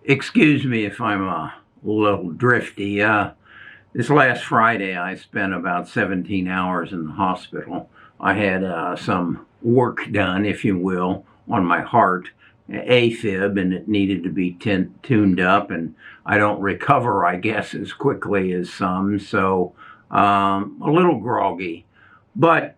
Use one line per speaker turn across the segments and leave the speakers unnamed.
Excuse me if I'm a little drifty. This last Friday, I spent about 17 hours in the hospital. I had some work done, if you will, on my heart, AFib, and it needed to be tuned up. And I don't recover, I guess, as quickly as some, so a little groggy. But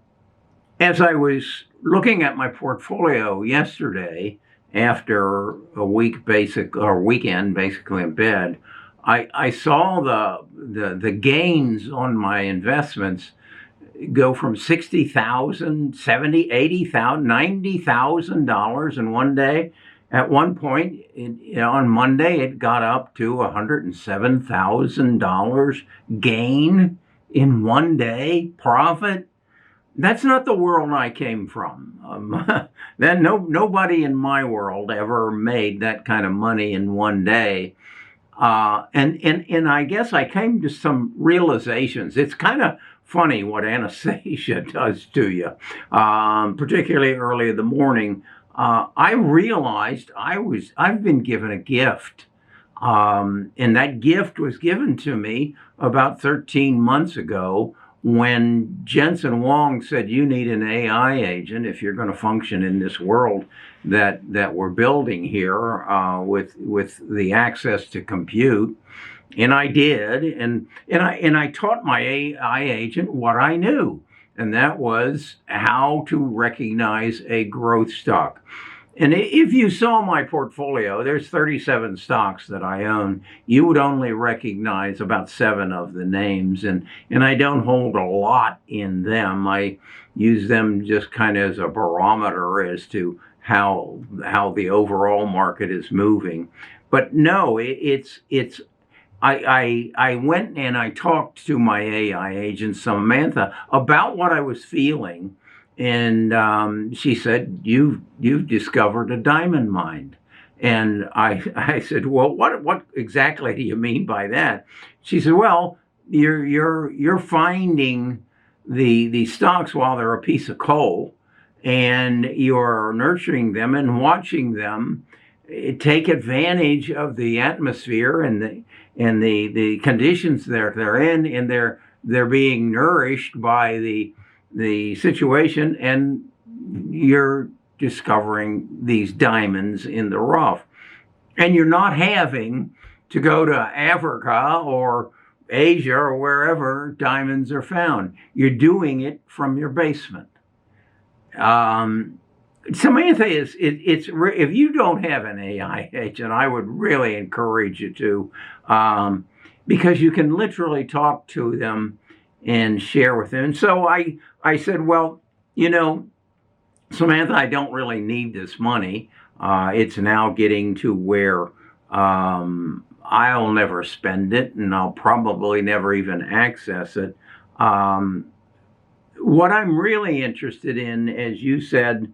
as I was looking at my portfolio yesterday, after a weekend basically in bed, I saw the gains on my investments go from 60,000, 70, 80,000, $90,000 in one day. At one point, on Monday, it got up to $107,000 gain in one day profit. That's not the world I came from. Then nobody in my world ever made that kind of money in one day. And I guess I came to some realizations. It's kind of funny what anesthesia does to you, particularly early in the morning. I realized I've been given a gift. And that gift was given to me about 13 months ago when Jensen Huang said, you need an AI agent if you're going to function in this world that we're building here with the access to compute. And I did, and I taught my AI agent what I knew, and that was how to recognize a growth stock. And if you saw my portfolio, there's 37 stocks that I own. You would only recognize about 7 of the names, and I don't hold a lot in them. I use them just kind of as a barometer as to how the overall market is moving. But no, I went and I talked to my AI agent, Samantha, about what I was feeling. And she said, you've discovered a diamond mine. And I said, well, what exactly do you mean by that? She said, well, you're finding the stocks while they're a piece of coal, and you're nurturing them and watching them take advantage of the atmosphere and the conditions they're in, and they're being nourished by the situation, and you're discovering these diamonds in the rough. And you're not having to go to Africa or Asia or wherever diamonds are found. You're doing it from your basement. Samantha if you don't have an AI agent, I would really encourage you to, because you can literally talk to them and share with them. And so I said, well, Samantha, I don't really need this money. It's now getting to where I'll never spend it, and I'll probably never even access it. What I'm really interested in, as you said,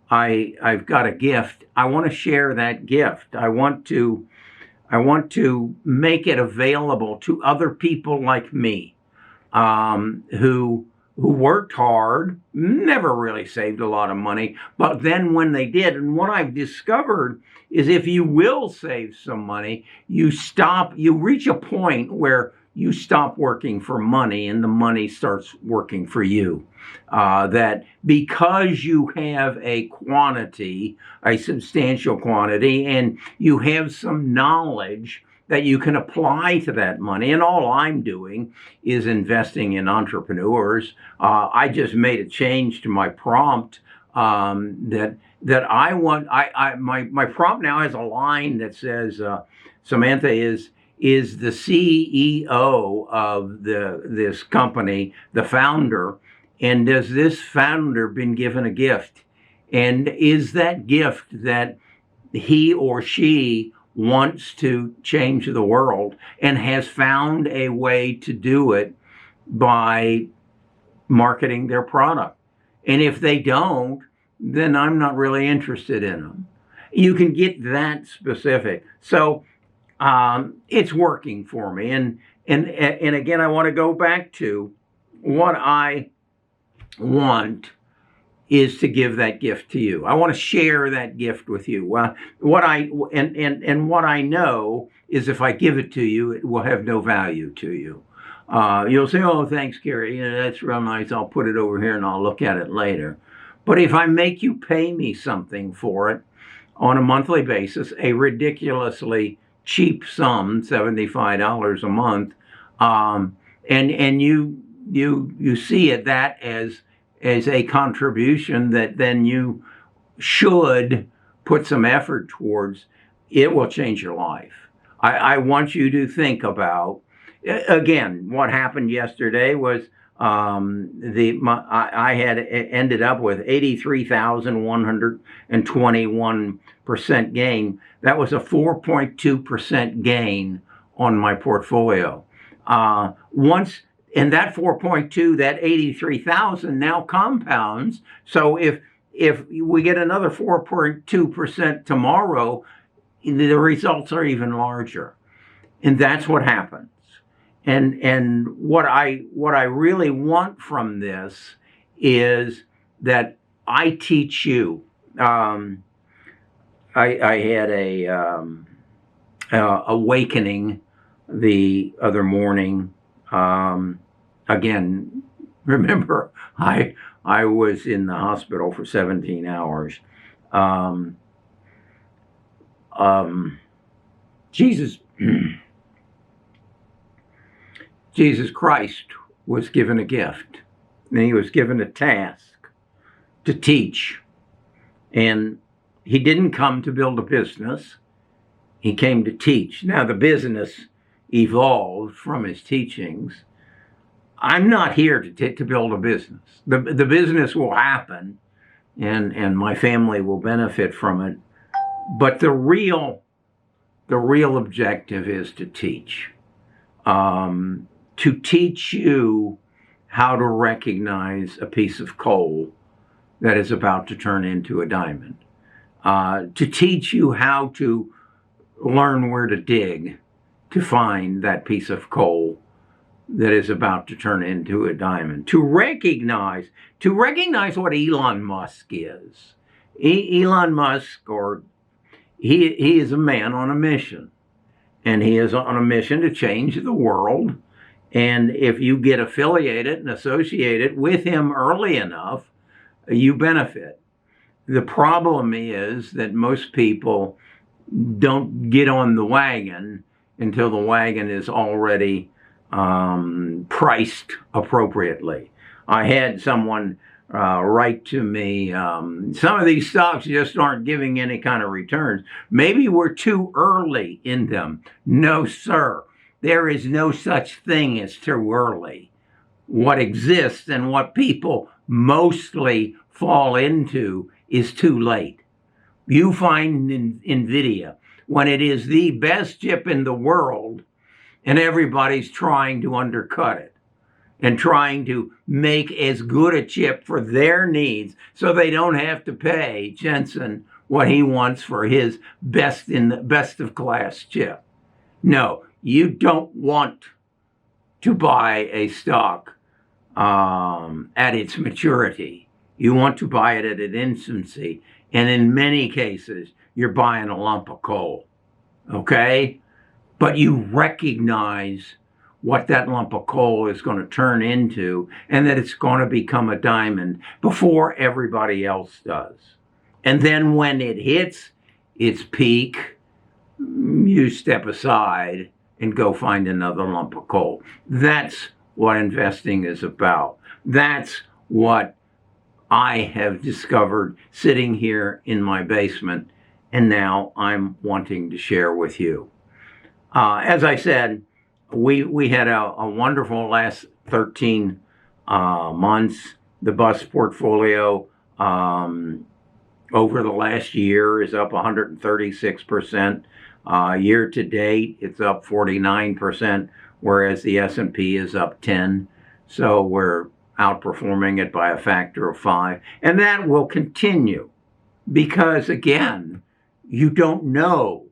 I've got a gift. I want to share that gift. I want to make it available to other people like me, who worked hard, never really saved a lot of money, but then when they did, and what I've discovered is if you will save some money, you reach a point where you stop working for money and the money starts working for you. That because you have a substantial quantity, and you have some knowledge that you can apply to that money. And all I'm doing is investing in entrepreneurs. I just made a change to my prompt, that I want. My prompt now has a line that says, Samantha is the CEO of this company, the founder, and does this founder been given a gift? And is that gift that he or she wants to change the world and has found a way to do it by marketing their product? And if they don't, then I'm not really interested in them. You can get that specific. So it's working for me. And again, I want to go back to what I want is to give that gift to you. I want to share that gift with you. Well, what I know is if I give it to you, it will have no value to you. You'll say, "Oh, thanks, Gary. That's real nice. I'll put it over here and I'll look at it later." But if I make you pay me something for it on a monthly basis, a ridiculously cheap sum, $75 a month, and you see it that as a contribution that then you should put some effort towards, it will change your life. I want you to think about, again, what happened yesterday was I had ended up with 83,121% gain. That was a 4.2% gain on my portfolio. And that 4.2, that 83,000 now compounds. So if we get another 4.2% tomorrow, the results are even larger. And that's what happens. And what I really want from this is that I teach you. I had a awakening the other morning. Again, remember, I was in the hospital for 17 hours. Jesus Christ was given a gift, and he was given a task to teach. And he didn't come to build a business. He came to teach. Now, the business evolved from his teachings. I'm not here to build a business. The business will happen, and my family will benefit from it. But the real objective is to teach. To teach you how to recognize a piece of coal that is about to turn into a diamond. To teach you how to learn where to dig to find that piece of coal that is about to turn into a diamond. To recognize what Elon Musk is. Elon Musk, he is a man on a mission. And he is on a mission to change the world. And if you get affiliated and associated with him early enough, you benefit. The problem is that most people don't get on the wagon until the wagon is already priced appropriately. I had someone write to me, some of these stocks just aren't giving any kind of returns. Maybe we're too early in them. No, sir. There is no such thing as too early. What exists and what people mostly fall into is too late. You find NVIDIA when it is the best chip in the world and everybody's trying to undercut it and trying to make as good a chip for their needs so they don't have to pay Jensen what he wants for his best of class chip. No. You don't want to buy a stock at its maturity. You want to buy it at its infancy. And in many cases, you're buying a lump of coal. Okay? But you recognize what that lump of coal is going to turn into and that it's going to become a diamond before everybody else does. And then when it hits its peak, you step aside and go find another lump of coal. That's what investing is about. That's what I have discovered sitting here in my basement, and now I'm wanting to share with you. As I said, we had a wonderful last 13 months. The bus portfolio over the last year is up 136%. Year to date, it's up 49%, whereas the S&P is up 10%. So we're outperforming it by a factor of 5. And that will continue because, again, you don't know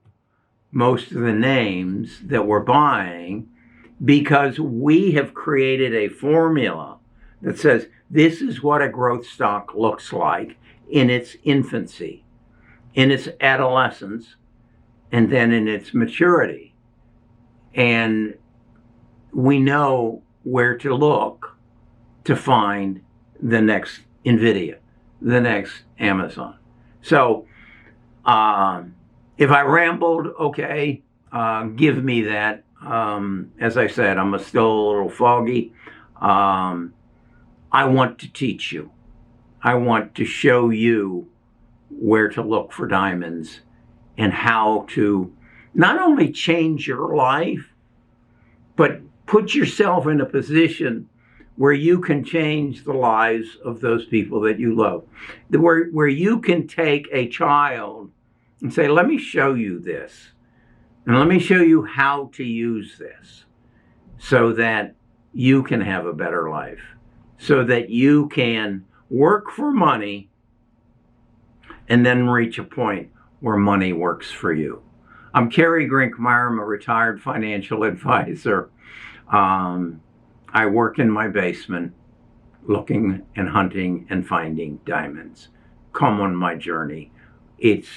most of the names that we're buying because we have created a formula that says this is what a growth stock looks like in its infancy, in its adolescence, and then in its maturity. And we know where to look to find the next NVIDIA, the next Amazon. So if I rambled, okay, give me that. As I said, I'm still a little foggy. I want to teach you. I want to show you where to look for diamonds and how to not only change your life, but put yourself in a position where you can change the lives of those people that you love. Where you can take a child and say, let me show you this. And let me show you how to use this so that you can have a better life, so that you can work for money and then reach a point where money works for you. I'm Kerry Grinkmeyer. I'm a retired financial advisor. I work in my basement looking and hunting and finding diamonds. Come on my journey. It's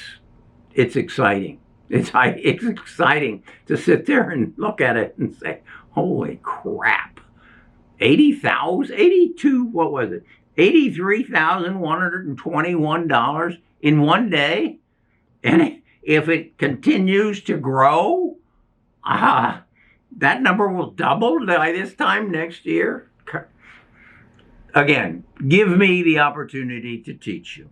exciting. It's exciting to sit there and look at it and say, holy crap. 80,000, 82, what was it? $83,121 in one day. And if it continues to grow, that number will double by this time next year. Again, give me the opportunity to teach you.